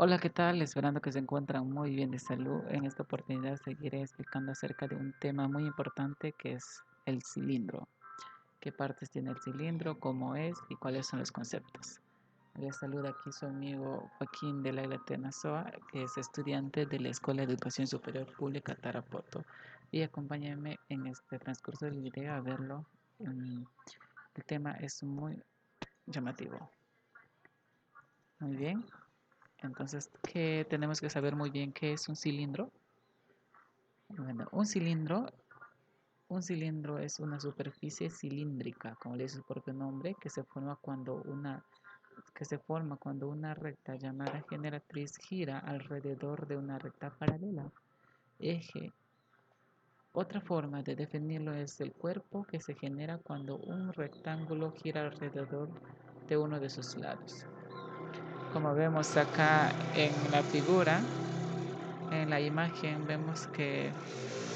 Hola, ¿qué tal? Esperando que se encuentran muy bien de salud. En esta oportunidad seguiré explicando acerca de un tema muy importante que es el cilindro. ¿Qué partes tiene el cilindro? ¿Cómo es? ¿Y cuáles son los conceptos? Les saluda aquí su amigo Joaquín de la Tenazoa, que es estudiante de la Escuela de Educación Superior Pública Tarapoto. Y acompáñenme en este transcurso del video a verlo. El tema es muy llamativo. Muy bien. Entonces, ¿qué tenemos que saber muy bien qué es un cilindro? Bueno, un cilindro es una superficie cilíndrica, como le dice su propio nombre, que se forma cuando una recta llamada generatriz gira alrededor de una recta paralela. Eje. Otra forma de definirlo es el cuerpo que se genera cuando un rectángulo gira alrededor de uno de sus lados. Como vemos acá en la figura, en la imagen vemos que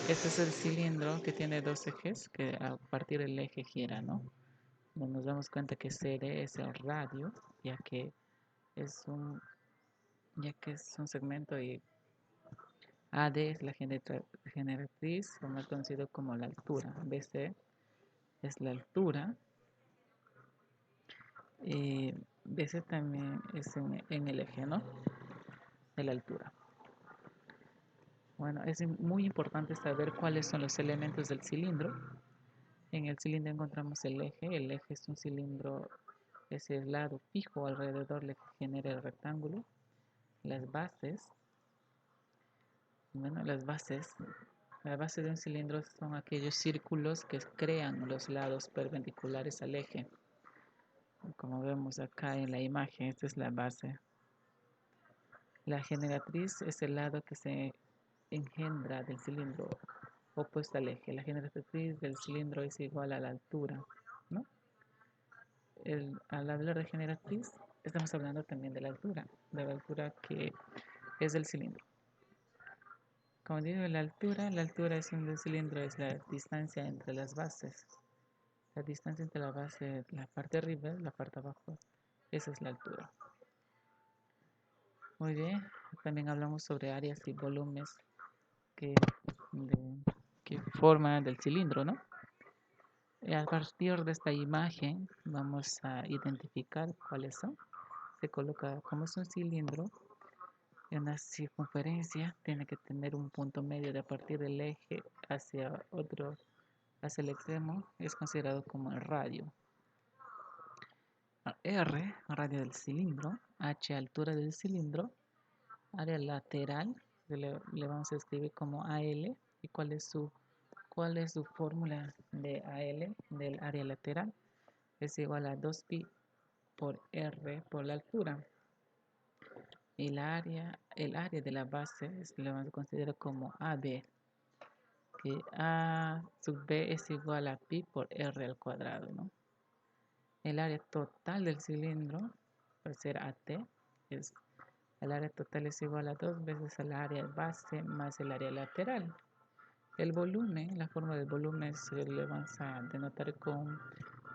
este es el cilindro que tiene dos ejes que a partir del eje gira, ¿no? Nos damos cuenta que CD es el radio, ya que es un, ya que es un segmento, y AD es la generatriz, o más conocido como la altura. BC es la altura, y BC también es en el eje, ¿no? De la altura. Bueno, es muy importante saber cuáles son los elementos del cilindro. En el cilindro encontramos el eje. El eje es un cilindro, es el lado fijo alrededor del que genera el rectángulo. Las bases, bueno, la base de un cilindro son aquellos círculos que crean los lados perpendiculares al eje. Como vemos acá en la imagen, esta es la base. La generatriz es el lado que se engendra del cilindro opuesto al eje. La generatriz del cilindro es igual a la altura, ¿no? Al hablar de generatriz, estamos hablando también de la altura que es del cilindro. Como digo, la altura es del cilindro, es la distancia entre las bases. La distancia entre la base, la parte de arriba, la parte de abajo, esa es la altura. Muy bien, también hablamos sobre áreas y volúmenes que, que forman del cilindro, ¿no? A partir de esta imagen vamos a identificar cuáles son. Se coloca como es un cilindro en una circunferencia, tiene que tener un punto medio de a partir del eje hacia el extremo, es considerado como el radio. R, radio del cilindro. H, altura del cilindro. Área lateral, le vamos a escribir como AL. ¿Y cuál es su fórmula de AL, del área lateral? Es igual a 2pi por R por la altura. Y el área de la base le vamos a considerar como AB, que A sub B es igual a pi por R al cuadrado, ¿no? El área total del cilindro, por ser AT, el área total es igual a 2 veces el área base más el área lateral. El volumen, la forma del volumen se le vamos a denotar con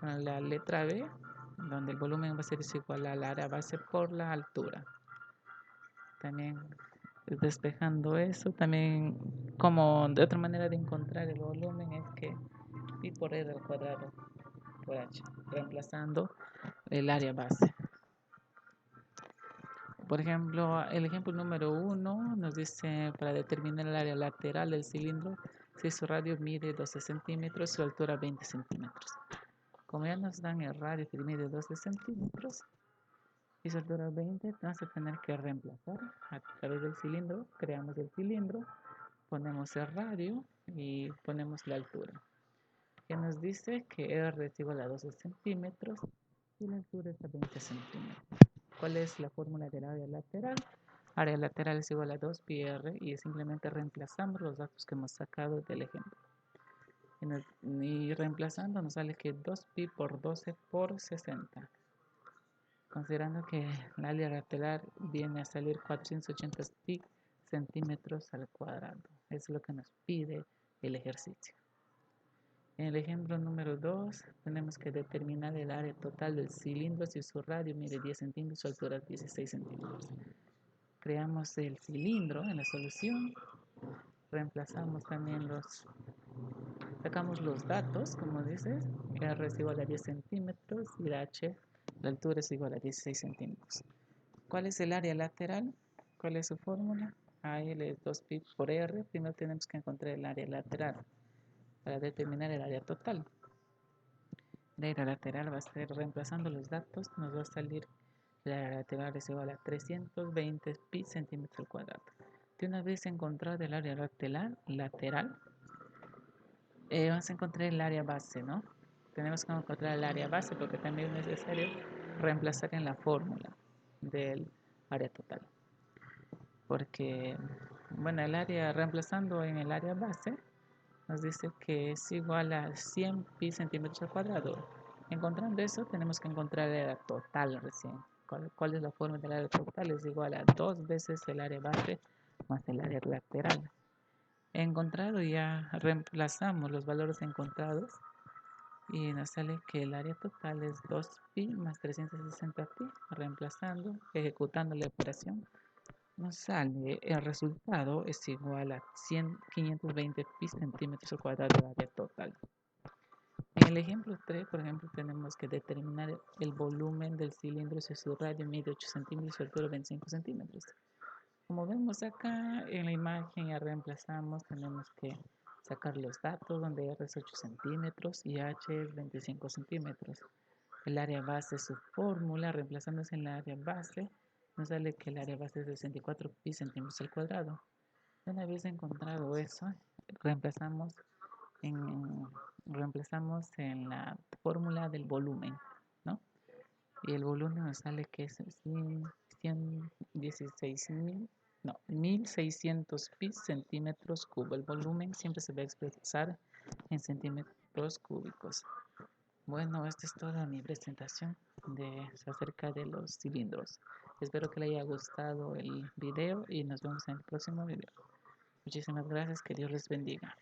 la letra B, donde el volumen va a ser igual al área base por la altura. También despejando eso, también como de otra manera de encontrar el volumen es que pi por r al cuadrado por h, reemplazando el área base. Por ejemplo, el ejemplo número 1 nos dice para determinar el área lateral del cilindro, si su radio mide 12 centímetros, su altura 20 centímetros. Como ya nos dan el radio que mide 12 centímetros y su altura 20, vamos a tener que reemplazar a través del cilindro. Creamos el cilindro, ponemos el radio y ponemos la altura, que nos dice que R es igual a 12 centímetros y la altura es a 20 centímetros. ¿Cuál es la fórmula del área lateral? Área lateral es igual a 2πr y simplemente reemplazamos los datos que hemos sacado del ejemplo. Y reemplazando nos sale que 2pi por 12 por 60. Considerando que la área lateral viene a salir 480 centímetros al cuadrado. Es lo que nos pide el ejercicio. En el ejemplo número 2 tenemos que determinar el área total del cilindro si su radio mide 10 centímetros, su altura 16 centímetros. creamos el cilindro en la solución. Reemplazamos también sacamos los datos, como dices, R es igual a 10 centímetros y H, la altura es igual a 16 centímetros. ¿Cuál es el área lateral? ¿Cuál es su fórmula? AL es 2pi por R. Primero tenemos que encontrar el área lateral para determinar el área total. La área lateral va a ser, reemplazando los datos, nos va a salir la área lateral es igual a 320 pi centímetros al cuadrado. De una vez encontrado el área lateral, vamos a encontrar el área base, ¿no? Tenemos que encontrar el área base porque también es necesario reemplazar en la fórmula del área total. Porque, bueno, el área, reemplazando en el área base, nos dice que es igual a 100 pi centímetros al cuadrado. Encontrando eso, tenemos que encontrar el área total recién. ¿Cuál es la fórmula del área total? Es igual a 2 veces el área base más el área lateral. Encontrado, ya reemplazamos los valores encontrados y nos sale que el área total es 2pi más 360 pi. Reemplazando, ejecutando la operación, nos sale el resultado es igual a 520 pi centímetros al cuadrado del área total. En el ejemplo 3, por ejemplo, tenemos que determinar el volumen del cilindro si su radio mide 8 centímetros y su altura 25 centímetros. Como vemos acá en la imagen, ya reemplazamos, tenemos que sacar los datos donde R es 8 centímetros y H es 25 centímetros. El área base es su fórmula, reemplazándose en la área base, nos sale que el área base es 64 pi centímetros al cuadrado. Una vez encontrado eso, reemplazamos en la fórmula del volumen, ¿no? Y el volumen nos sale que es 1600 pi centímetros cúbicos. El volumen siempre se va a expresar en centímetros cúbicos. Bueno, esta es toda mi presentación acerca de los cilindros. Espero que le haya gustado el video y nos vemos en el próximo video. Muchísimas gracias, que Dios les bendiga.